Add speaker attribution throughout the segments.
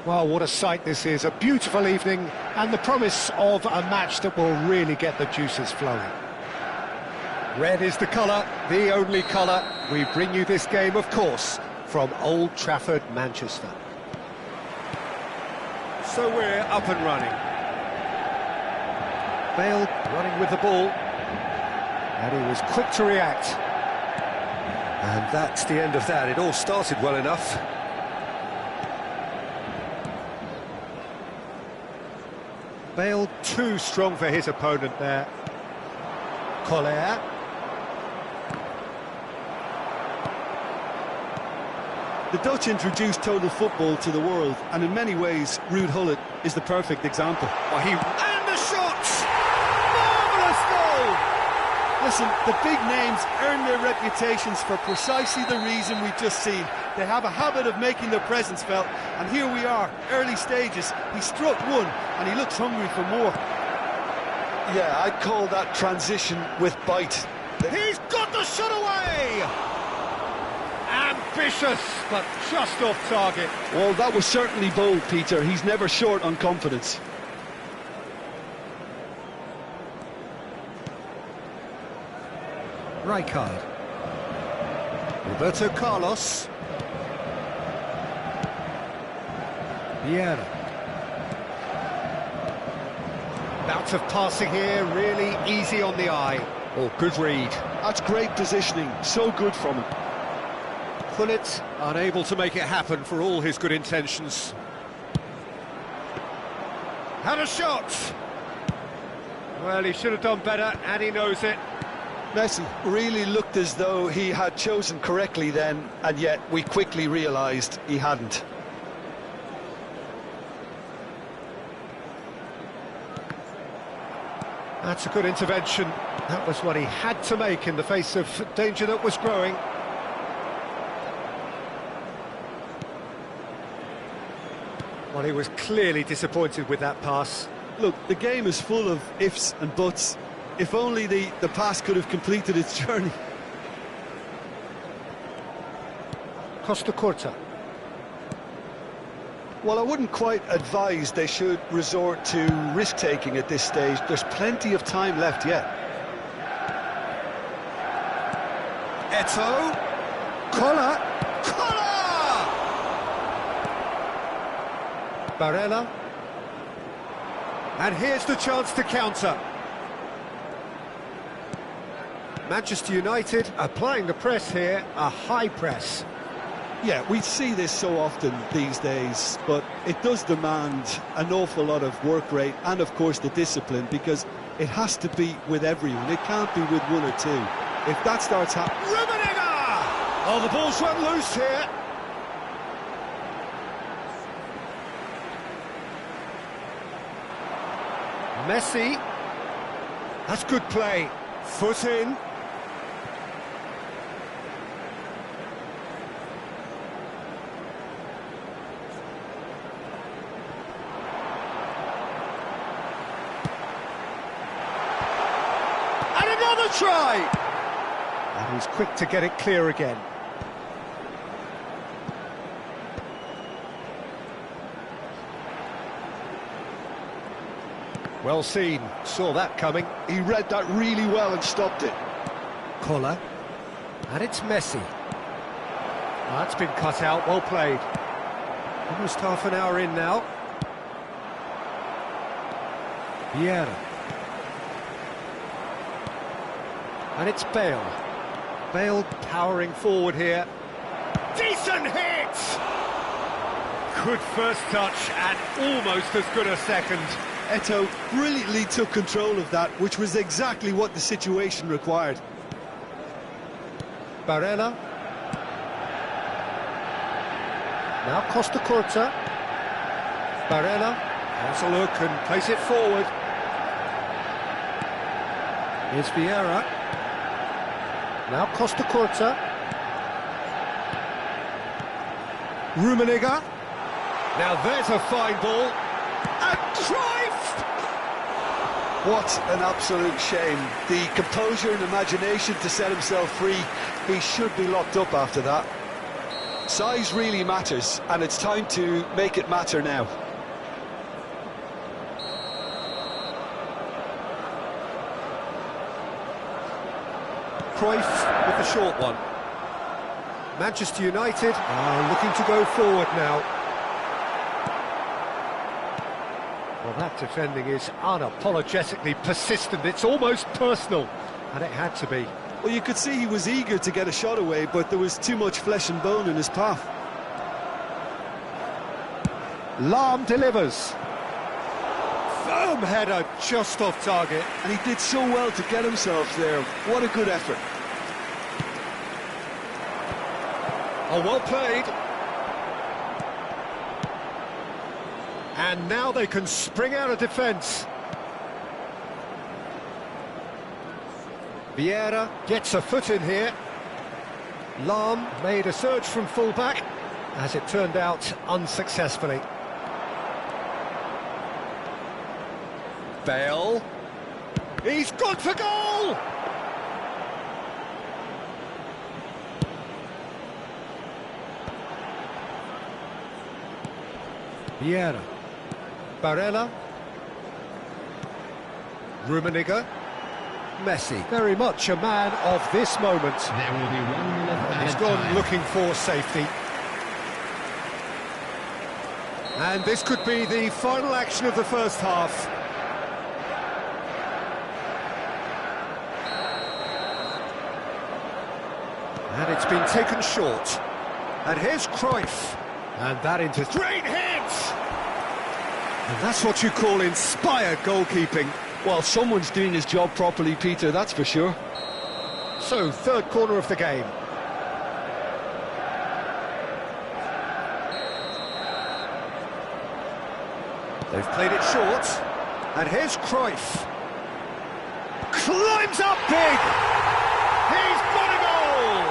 Speaker 1: Well, what a sight this is. A beautiful evening and the promise of a match that will really get the juices flowing. Red is the colour, the only colour. We bring you this game, of course, from Old Trafford, Manchester. So we're up and running. Bale running with the ball. And he was quick to react. And that's the end of that. It all started well enough. Bale too strong for his opponent there. Collier.
Speaker 2: The Dutch introduced total football to the world, and in many ways, Ruud Gullit is the perfect example.
Speaker 1: Oh, and the shot! Marvellous goal!
Speaker 2: Listen, the big names earn their reputations for precisely the reason we've just seen. They have a habit of making their presence felt, and here we are, early stages. He struck one, and he looks hungry for more. Yeah, I'd call that transition with bite.
Speaker 1: He's got the shot away! Ambitious, but just off target.
Speaker 2: Well, that was certainly bold, Peter. He's never short on confidence.
Speaker 1: Rijkaard. Roberto Carlos. Vieira. Bout of passing here, really easy on the eye. Oh, good read.
Speaker 2: That's great positioning, so good from him.
Speaker 1: Gullit unable to make it happen for all his good intentions. Had a shot! Well, he should have done better, and he knows it.
Speaker 2: Messi really looked as though he had chosen correctly then, and yet we quickly realised he hadn't.
Speaker 1: That's a good intervention. That was what he had to make in the face of danger that was growing. Well, he was clearly disappointed with that pass.
Speaker 2: Look, the game is full of ifs and buts. If only the pass could have completed its journey.
Speaker 1: Costa Curta.
Speaker 2: Well, I wouldn't quite advise they should resort to risk-taking at this stage. There's plenty of time left yet.
Speaker 1: Eto'o. Collar. Barella. And here's the chance to counter. Manchester United applying the press here, a high press.
Speaker 2: Yeah, we see this so often these days, but it does demand an awful lot of work rate and, of course, the discipline, because it has to be with everyone. It can't be with one or two. If that starts happening...
Speaker 1: Rummenigge! Oh, the ball's run loose here. Messi. That's good play. Foot in. And another try! And he's quick to get it clear again. Well seen, saw that coming.
Speaker 2: He read that really well and stopped it.
Speaker 1: Collar. And it's Messi. That's been cut out, well played. Almost half an hour in now. Vieira. And it's Bale. Bale powering forward here. Decent hit! Good first touch and almost as good a second.
Speaker 2: Eto'o brilliantly took control of that, which was exactly what the situation required.
Speaker 1: Barella. Now Costa Curta. Barella has a look and plays it forward. Here's Vieira. Now Costa Curta. Rummenigge. Now there's a fine ball. And Cruyff!
Speaker 2: What an absolute shame. The composure and imagination to set himself free. He should be locked up after that. Size really matters, and it's time to make it matter now.
Speaker 1: Cruyff with the short one. Manchester United are looking to go forward now. Well, that defending is unapologetically persistent. It's almost personal, and it had to be.
Speaker 2: Well, you could see he was eager to get a shot away, but there was too much flesh and bone in his path.
Speaker 1: Lahm delivers. Firm header just off target.
Speaker 2: And he did so well to get himself there. What a good effort.
Speaker 1: Oh, well played. And now they can spring out of defence. Vieira gets a foot in here. Lahm made a surge from full-back, as it turned out unsuccessfully. Bale. He's gone for goal! Vieira. Barella. Rummenigge. Messi, very much a man of this moment.
Speaker 3: There will be 1 minute.
Speaker 1: He's gone looking for safety. And this could be the final action of the first half. And it's been taken short. And here's Cruyff. And that into great hits! And that's what you call inspired goalkeeping.
Speaker 2: Well, someone's doing his job properly, Peter, that's for sure.
Speaker 1: So, third corner of the game. They've played it short. And here's Cruyff. Climbs up big! He's got a goal!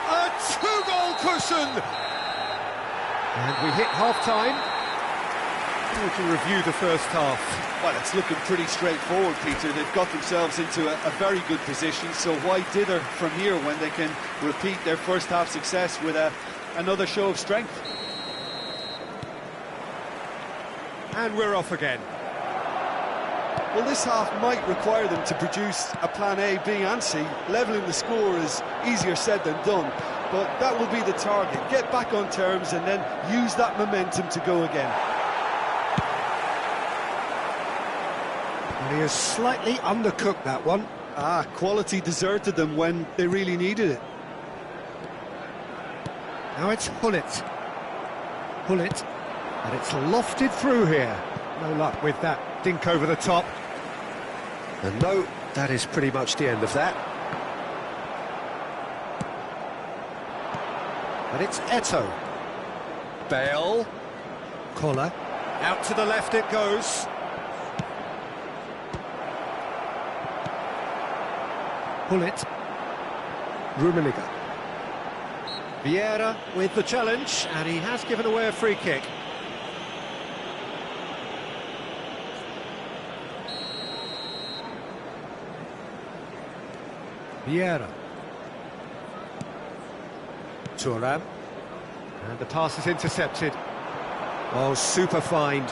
Speaker 1: A two-goal cushion! And we hit half-time. We can review the first half.
Speaker 2: Well, it's looking pretty straightforward, Peter. They've got themselves into a very good position, so why dither from here when they can repeat their first half success with another show of strength?
Speaker 1: And we're off again.
Speaker 2: Well, this half might require them to produce a plan A, B and C. Levelling the score is easier said than done, but that will be the target. Get back on terms and then use that momentum to go again.
Speaker 1: And he has slightly undercooked that one.
Speaker 2: Quality deserted them when they really needed it.
Speaker 1: Now it's Hullet. Hullet. And it's lofted through here. No luck with that dink over the top. And no, that is pretty much the end of that. And it's Eto'o. Bale. Collar. Out to the left it goes. Hullet. Rummenigge. Vieira with the challenge, and he has given away a free kick. Vieira. Thuram. And the pass is intercepted. Oh, super find.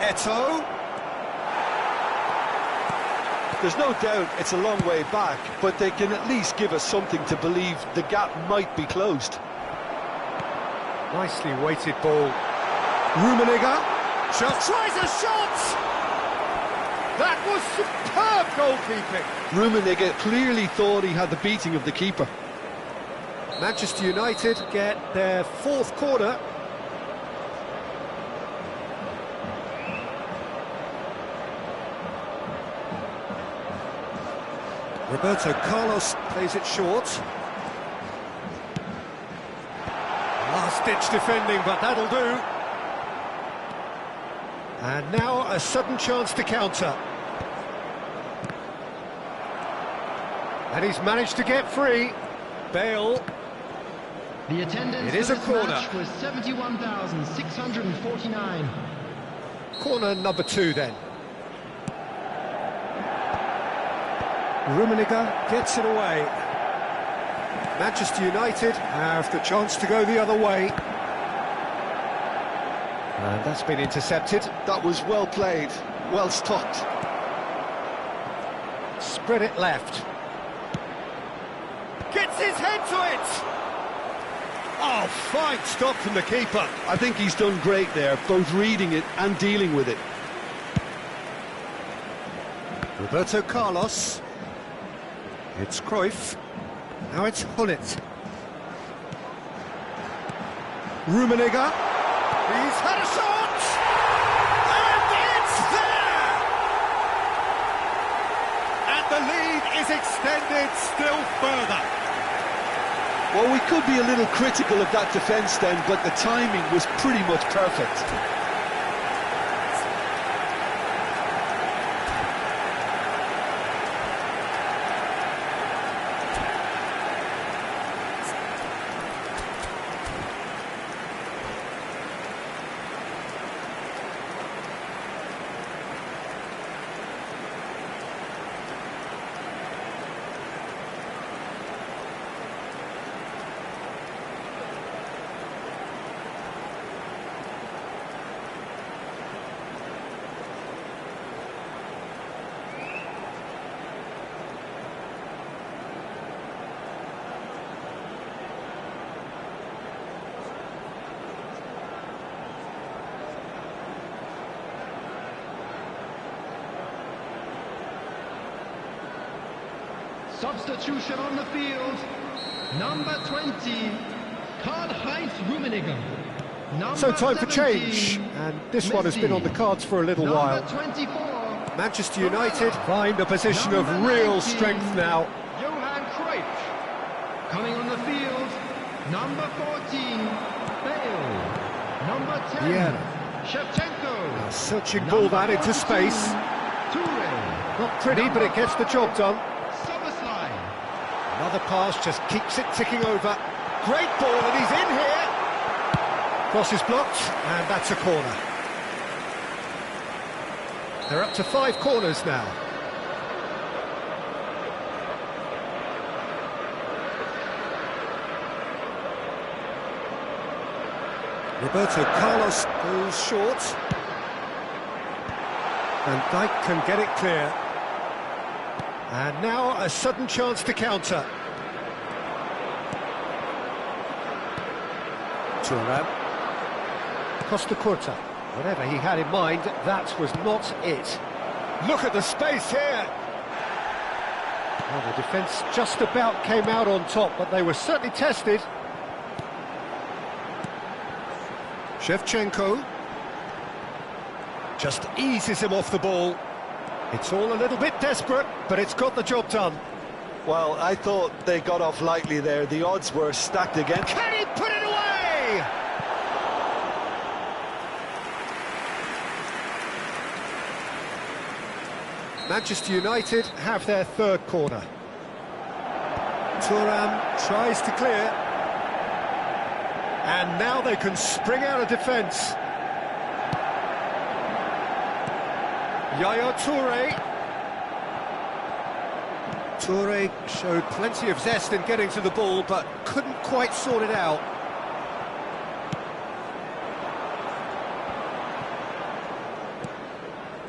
Speaker 1: Eto'o.
Speaker 2: There's no doubt it's a long way back, but they can at least give us something to believe the gap might be closed.
Speaker 1: Nicely weighted ball. Rummenigge. Shot. Tries a shot! That was superb goalkeeping.
Speaker 2: Rummenigge clearly thought he had the beating of the keeper.
Speaker 1: Manchester United get their fourth corner. Roberto Carlos plays it short. Last-ditch defending, but that'll do. And now a sudden chance to counter. And he's managed to get free. Bale.
Speaker 3: The attendance
Speaker 1: It is
Speaker 3: for
Speaker 1: a
Speaker 3: this
Speaker 1: corner.
Speaker 3: match was 71,649.
Speaker 1: Corner number 2 then. Rummenigge gets it away. Manchester United have the chance to go the other way. And that's been intercepted.
Speaker 2: That was well played, well stopped.
Speaker 1: Spread it left. Gets his head to it! Oh, fine stop from the keeper.
Speaker 2: I think he's done great there, both reading it and dealing with it.
Speaker 1: Roberto Carlos. It's Cruyff. Now it's Hullet. Rummenigge. He's had a shot! And it's there! And the lead is extended still further.
Speaker 2: Well, we could be a little critical of that defence then, but the timing was pretty much perfect.
Speaker 3: Substitution on the field. Number 20, Karl-Heinz Rummenigge.
Speaker 1: So time for change, and this one has been on the cards for a little while.
Speaker 3: 24,
Speaker 1: Manchester United find a position of real strength now.
Speaker 3: Johan Cruyff. Coming on the field, number 14, Bale. Number 10,
Speaker 1: Yeah.
Speaker 3: Shevchenko.
Speaker 1: Searching ball that into space.
Speaker 3: Toure.
Speaker 1: Not pretty, but it gets the job done.
Speaker 3: Soberslide.
Speaker 1: Another pass just keeps it ticking over. Great ball, and he's in here. Cross is blocked, and that's a corner. They're up to 5 corners now. Roberto Carlos goes short. Van Dijk can get it clear. And now a sudden chance to counter. Thuram. Costa Curta. Whatever he had in mind, that was not it. Look at the space here! Well, the defence just about came out on top, but they were certainly tested. Shevchenko just eases him off the ball. It's all a little bit desperate, but it's got the job done.
Speaker 2: Well, I thought they got off lightly there. The odds were stacked against.
Speaker 1: Can he put it away? Manchester United have their 3rd corner. Thuram tries to clear. And now they can spring out of defence. Yaya Toure. Toure showed plenty of zest in getting to the ball, but couldn't quite sort it out.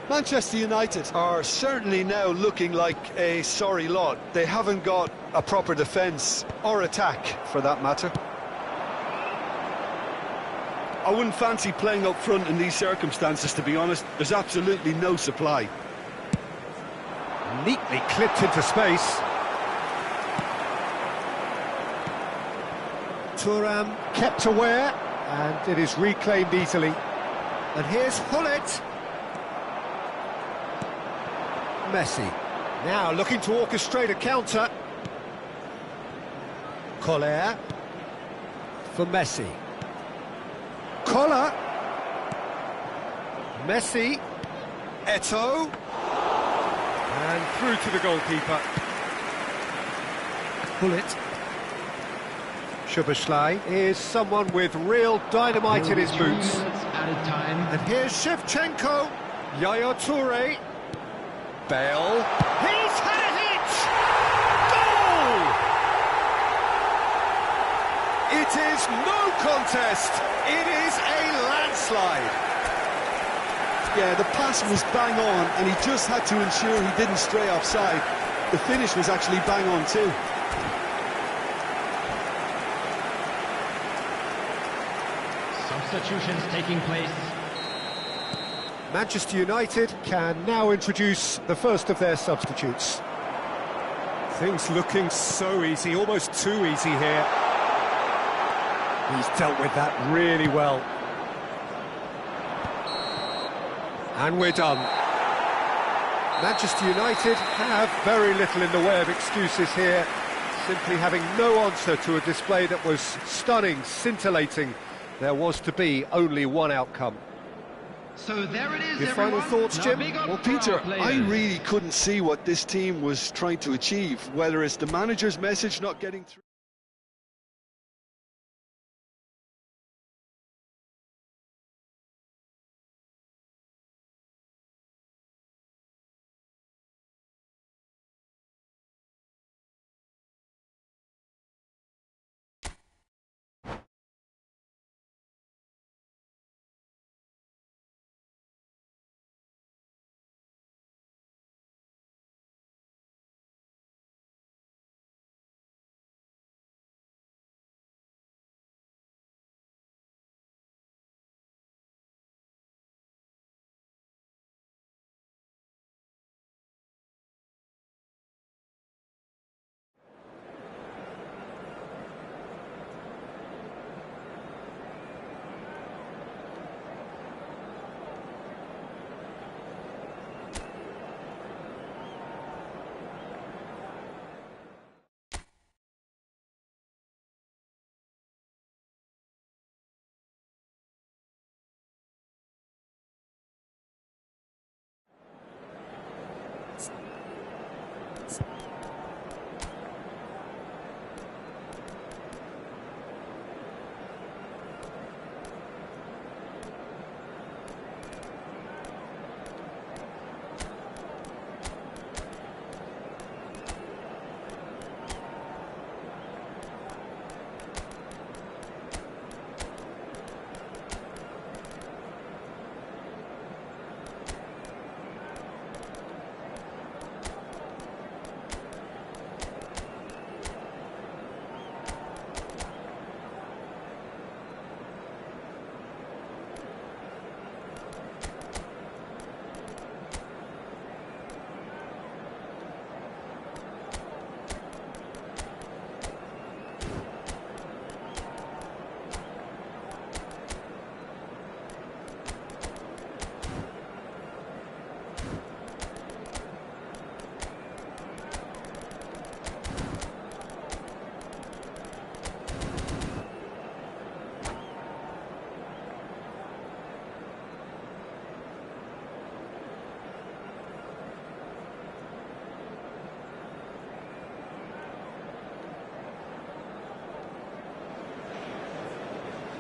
Speaker 2: Manchester United are certainly now looking like a sorry lot. They haven't got a proper defence, or attack, for that matter. I wouldn't fancy playing up front in these circumstances, to be honest. There's absolutely no supply.
Speaker 1: Neatly clipped into space. Thuram kept aware, and it is reclaimed easily. And here's Hullet. Messi. Now looking to orchestrate a counter. Collier for Messi. Collar. Messi. Eto'o. And through to the goalkeeper. Hullet. Szoboszlai is someone with real dynamite in his boots. And here's Shevchenko. Yaya Toure. Bale. He's had it! Goal! It is no contest. It is a landslide.
Speaker 2: Yeah, the pass was bang on, and he just had to ensure he didn't stray offside. The finish was actually bang on too.
Speaker 3: Substitutions taking place.
Speaker 1: Manchester United can now introduce the first of their substitutes. Things looking so easy, almost too easy here. He's dealt with that really well. And we're done. Manchester United have very little in the way of excuses here, simply having no answer to a display that was stunning, scintillating. There was to be only one outcome.
Speaker 3: So there it is,
Speaker 1: Your final
Speaker 3: everyone.
Speaker 1: thoughts,
Speaker 3: Now
Speaker 1: Jim?
Speaker 3: big up
Speaker 2: Well,
Speaker 3: for
Speaker 2: Peter,
Speaker 3: our players.
Speaker 2: I really couldn't see what this team was trying to achieve, whether it's the manager's message not getting through.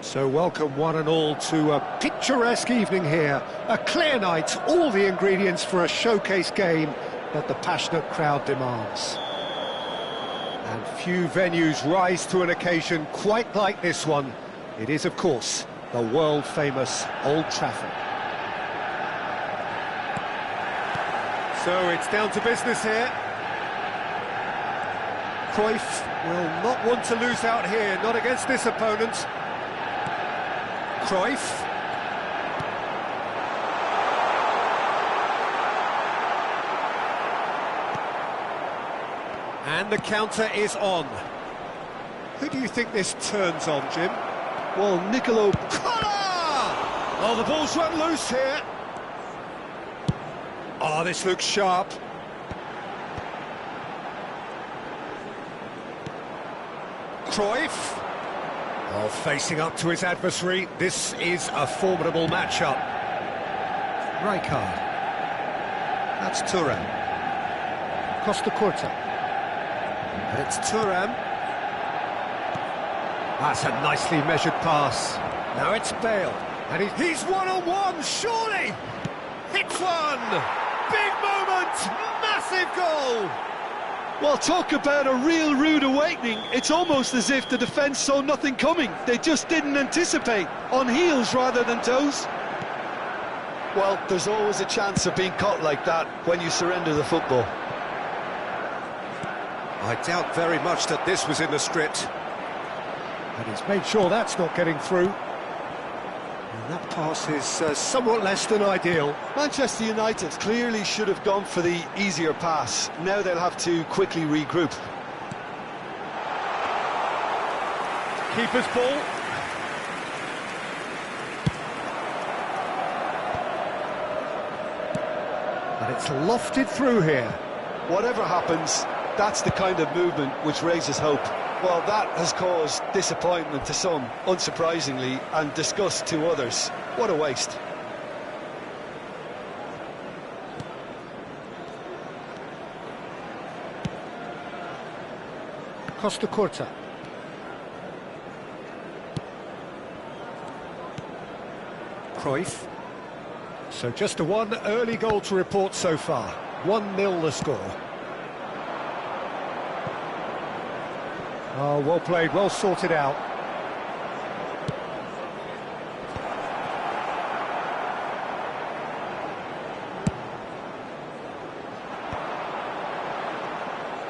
Speaker 1: So welcome one and all to a picturesque evening here. A clear night, all the ingredients for a showcase game that the passionate crowd demands. And few venues rise to an occasion quite like this one. It is, of course, the world-famous Old Trafford. So it's down to business here. Cruyff will not want to lose out here, not against this opponent. Cruyff. And the counter is on. Who do you think this turns on, Jim?
Speaker 2: Well, Nicolo...
Speaker 1: Collar! Oh, the ball's run loose here. Oh, this looks sharp. Cruyff. Oh, facing up to his adversary. This is a formidable matchup. Rijkaard. That's Thuram. Costa Curta. And it's Thuram. That's a nicely measured pass. Now it's Bale. And he's one-on-one, surely! Hits one! Big moment! Massive goal!
Speaker 2: Well, talk about a real rude awakening. It's almost as if the defence saw nothing coming. They just didn't anticipate, on heels rather than toes. Well, there's always a chance of being caught like that when you surrender the football.
Speaker 1: I doubt very much that this was in the script. And he's made sure that's not getting through. And that pass is somewhat less than ideal.
Speaker 2: Manchester United clearly should have gone for the easier pass. Now they'll have to quickly regroup.
Speaker 1: Keeper's ball. And it's lofted through here.
Speaker 2: Whatever happens, that's the kind of movement which raises hope. Well, that has caused disappointment to some, unsurprisingly, and disgust to others. What a waste.
Speaker 1: Costa Curta. Cruyff. So just a one early goal to report so far. 1-0 the score. Oh, well played, well sorted out.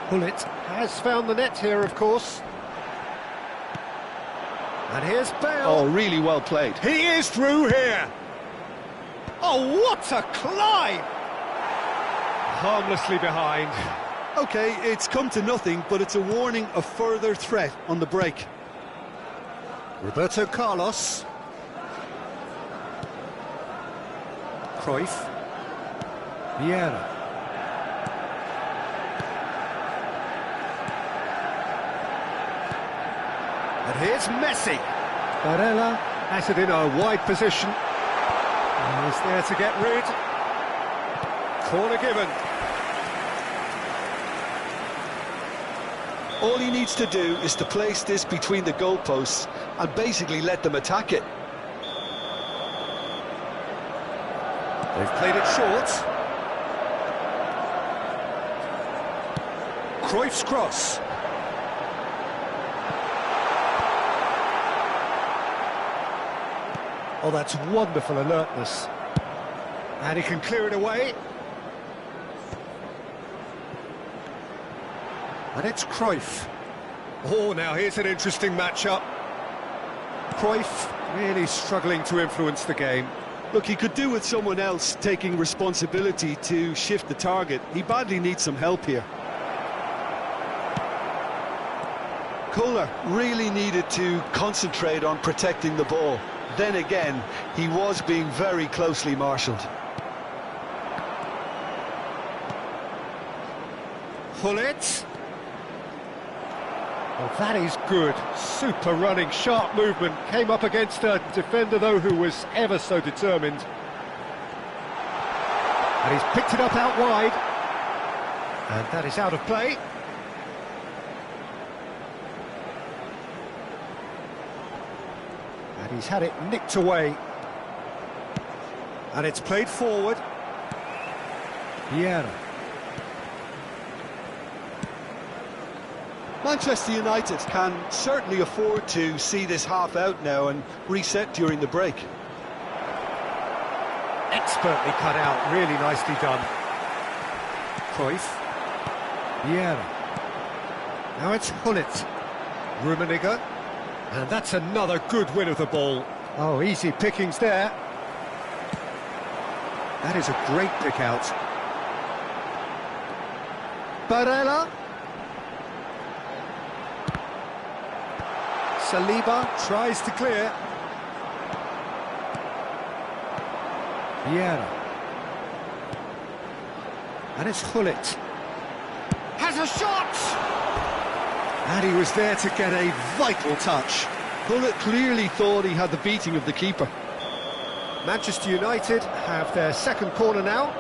Speaker 1: Bullet has found the net here, of course. And here's Bale.
Speaker 2: Oh, really well played.
Speaker 1: He is through here. Oh, what a climb! Harmlessly behind.
Speaker 2: OK, it's come to nothing, but it's a warning of further threat on the break.
Speaker 1: Roberto Carlos. Cruyff. Vieira. And here's Messi. Barella has it in a wide position. And he's there to get rid. Corner given.
Speaker 2: All he needs to do is to place this between the goalposts and basically let them attack it.
Speaker 1: They've played it short. Cruyff's cross. Oh, that's wonderful alertness. And he can clear it away. And it's Cruyff. Oh, now here's an interesting matchup. Cruyff really struggling to influence the game.
Speaker 2: Look, he could do with someone else taking responsibility to shift the target. He badly needs some help here. Kohler really needed to concentrate on protecting the ball. Then again, he was being very closely marshalled.
Speaker 1: Bullet. Well, that is good. Super running, sharp movement. Came up against a defender, though, who was ever so determined. And he's picked it up out wide. And that is out of play. And he's had it nicked away. And it's played forward. Vieira.
Speaker 2: Manchester United can certainly afford to see this half out now and reset during the break.
Speaker 1: Expertly cut out, really nicely done. Cruyff. Vieira. Now it's Hullet. Rummenigge. And that's another good win of the ball. Oh, easy pickings there. That is a great pick out. Barella. Saliba tries to clear. Vieira. And it's Hullet. Has a shot! And he was there to get a vital touch.
Speaker 2: Hullet clearly thought he had the beating of the keeper.
Speaker 1: Manchester United have their second corner now.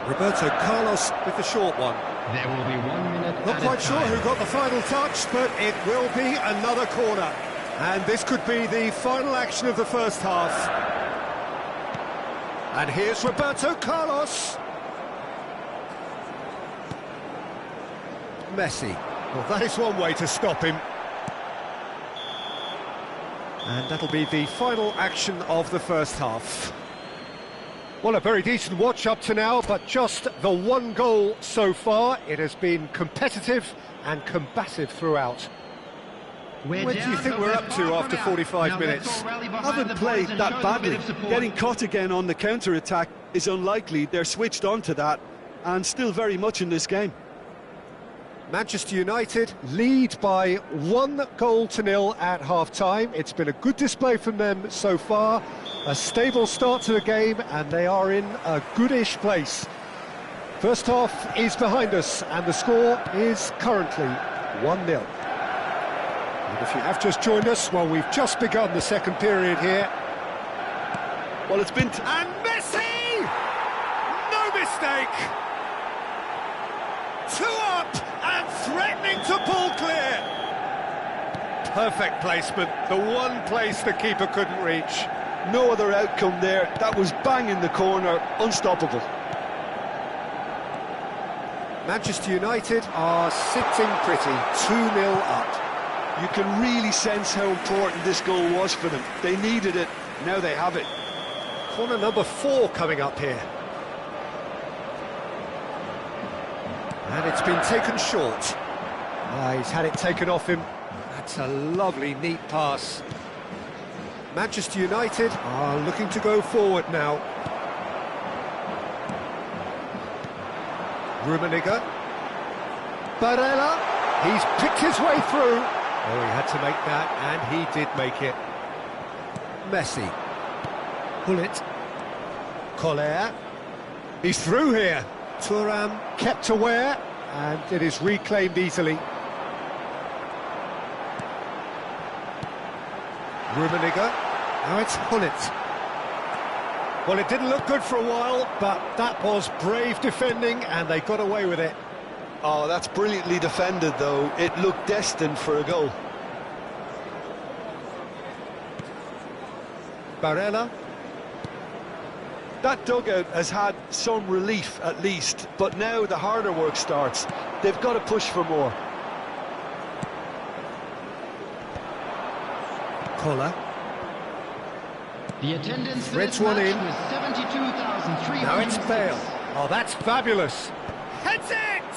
Speaker 1: Roberto Carlos with the short one.
Speaker 3: There will be 1 minute.
Speaker 1: Not quite sure who got the final touch, but it will be another corner. And this could be the final action of the first half. And here's Roberto Carlos. Messi. Well, that is one way to stop him. And that'll be the final action of the first half. Well, a very decent watch up to now, but just the one goal so far. It has been competitive and combative throughout. Where do you think we're up to after 45 minutes?
Speaker 2: Haven't played that badly. Getting caught again on the counter-attack is unlikely. They're switched on to that and still very much in this game.
Speaker 1: Manchester United lead by 1-0 at half-time. It's been a good display from them so far. A stable start to the game, and they are in a goodish place. First half is behind us, and the score is currently 1-0. And if you have just joined us, well, we've just begun the second period here.
Speaker 2: Well, it's been...
Speaker 1: And Messi! No mistake! 2 up and threatening to pull clear. Perfect placement, the one place the keeper couldn't reach.
Speaker 2: No other outcome there. That was bang in the corner, unstoppable.
Speaker 1: Manchester United are sitting pretty, 2-0 up.
Speaker 2: You can really sense how important this goal was for them. They needed it, now they have it.
Speaker 1: Corner number 4 coming up here. And it's been taken short. He's had it taken off him. That's a lovely, neat pass. Manchester United are looking to go forward now. Rummenigge. Barella. He's picked his way through. Oh, he had to make that, and he did make it. Messi. Bullet. Collier. He's through here. Thuram kept aware, and it is reclaimed easily. Rummenigge. Now it's Hullet. Well, it didn't look good for a while, but that was brave defending, and they got away with it.
Speaker 2: Oh, that's brilliantly defended, though. It looked destined for a goal.
Speaker 1: Barella.
Speaker 2: That dugout has had some relief, at least, but now the harder work starts. They've got to push for more.
Speaker 1: Koller.
Speaker 3: The attendance for
Speaker 1: Threads
Speaker 3: this
Speaker 1: one
Speaker 3: match
Speaker 1: in.
Speaker 3: was 72,300.
Speaker 1: Now it's Bale. Oh, that's fabulous. Heads it!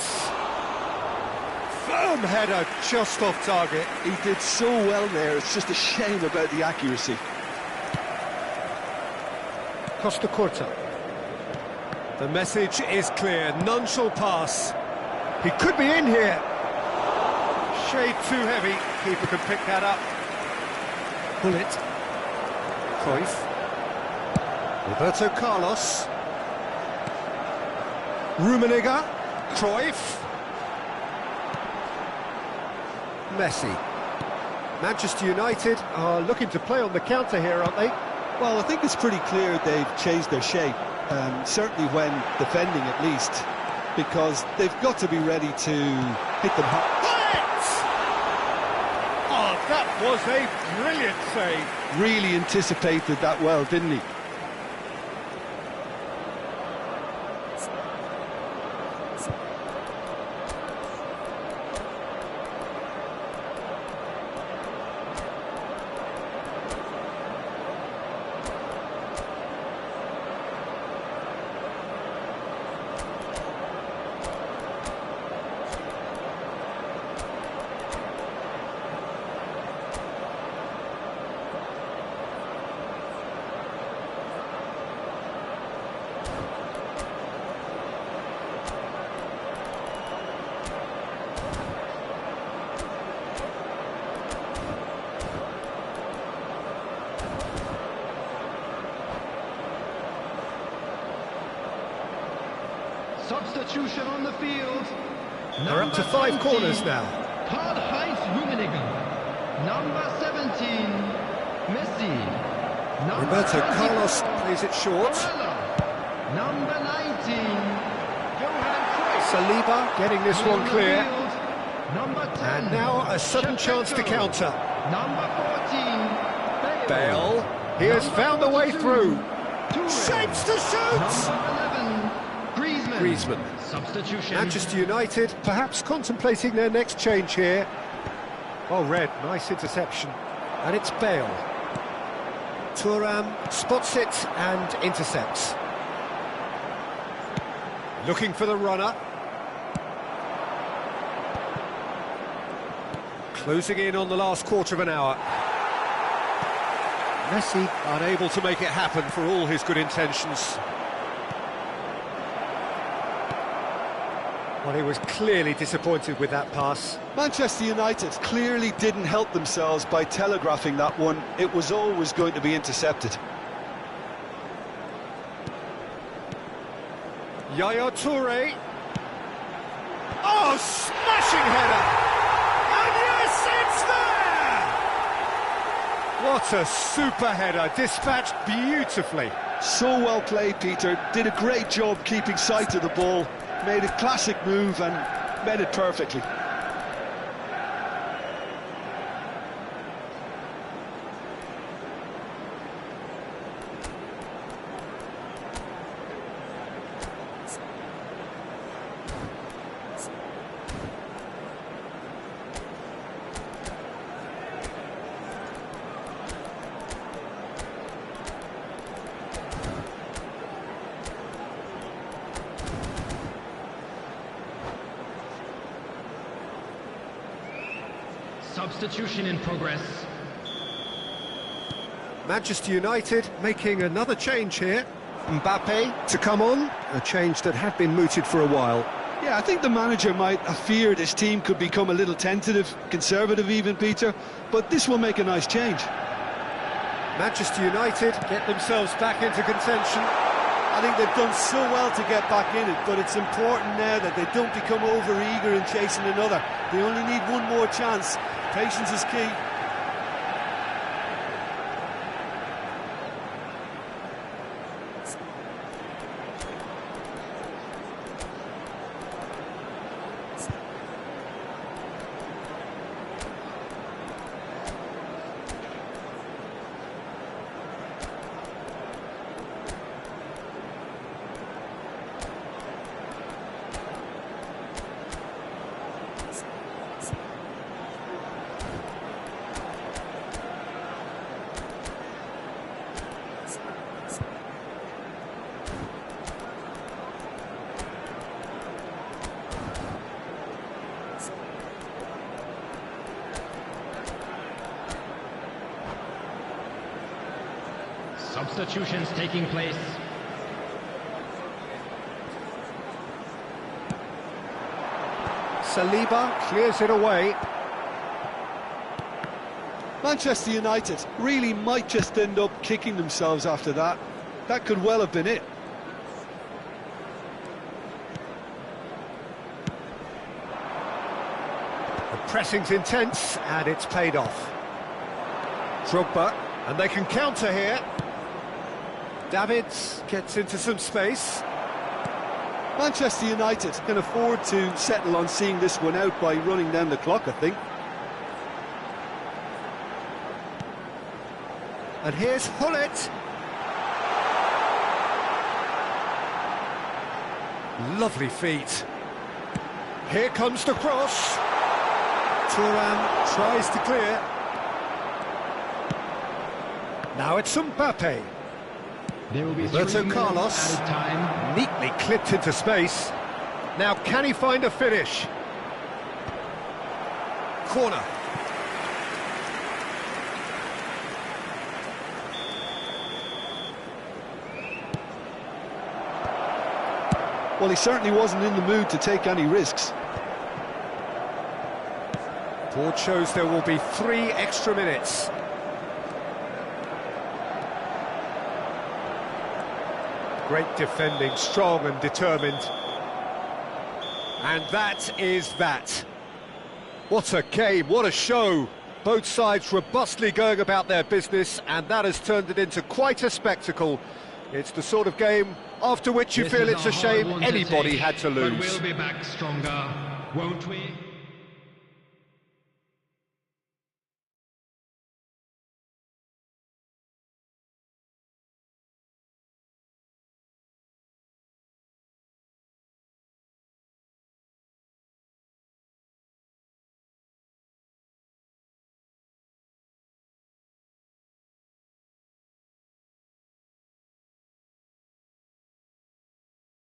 Speaker 1: Firm header, just off target.
Speaker 2: He did so well there, it's just a shame about the accuracy.
Speaker 1: Costa Curta. The message is clear, none shall pass. He could be in here. Shade too heavy, keeper can pick that up. Bullet. Cruyff. Roberto Carlos. Rummenigge. Cruyff. Messi. Manchester United are looking to play on the counter here, aren't they?
Speaker 2: Well, I think it's pretty clear they've changed their shape, certainly when defending at least, because they've got to be ready to hit them hard.
Speaker 1: Oh, that was a brilliant save.
Speaker 2: Really anticipated that well, didn't he?
Speaker 3: Substitution on the field.
Speaker 1: They're up to 5 corners now.
Speaker 3: Karl-Heinz Rummenigge. Number 17, Messi. Number
Speaker 1: Roberto
Speaker 3: 20,
Speaker 1: Carlos plays it short.
Speaker 3: Barella. Number 19, Johan Cruyff.
Speaker 1: Saliba getting this one
Speaker 3: On the
Speaker 1: clear.
Speaker 3: field, Number 10,
Speaker 1: And now a sudden chance to counter.
Speaker 3: Number 14,
Speaker 1: Bale, he has found a way through. Shapes to shoot!
Speaker 3: Number 11,
Speaker 1: Griezmann.
Speaker 3: Substitution.
Speaker 1: Manchester United perhaps contemplating their next change here. Oh, Red, nice interception. And it's Bale. Thuram spots it and intercepts. Looking for the runner. Closing in on the last quarter of an hour. Messi unable to make it happen for all his good intentions. Well, he was clearly disappointed with that pass.
Speaker 2: Manchester United clearly didn't help themselves by telegraphing that one. It was always going to be intercepted.
Speaker 1: Yaya Toure. Oh, smashing header! And yes, it's there! What a super header, dispatched beautifully.
Speaker 2: So well played, Peter. Did a great job keeping sight of the ball. Made a classic move and made it perfectly.
Speaker 3: Substitution in progress.
Speaker 1: Manchester United making another change here. Mbappe to come on, a change that had been mooted for a while.
Speaker 2: Yeah, I think the manager might have feared his team could become a little tentative, conservative even, Peter, but this will make a nice change.
Speaker 1: Manchester United get themselves back into contention.
Speaker 2: I think they've done so well to get back in it, but it's important now that they don't become over-eager in chasing another. They only need one more chance. Patience is key.
Speaker 3: Substitutions taking place.
Speaker 1: Saliba clears it away.
Speaker 2: Manchester United really might just end up kicking themselves after that. That could well have been it.
Speaker 1: The pressing's intense and it's paid off. Drogba, and they can counter here. Davids gets into some space.
Speaker 2: Manchester United can afford to settle on seeing this one out by running down the clock, I think.
Speaker 1: And here's Hullet. Lovely feet. Here comes the cross. Thuram tries to clear. Now it's Mbappe.
Speaker 3: There will be
Speaker 1: Roberto Carlos,
Speaker 3: time.
Speaker 1: neatly clipped into space. Now can he find a finish? Corner.
Speaker 2: Well, he certainly wasn't in the mood to take any risks.
Speaker 1: Board shows there will be 3 extra minutes. Great defending, strong and determined. And that is that. What a game, what a show. Both sides robustly going about their business, and that has turned it into quite a spectacle. It's the sort of game after which you feel it's a shame anybody had to lose.
Speaker 3: But we'll be back stronger, won't we?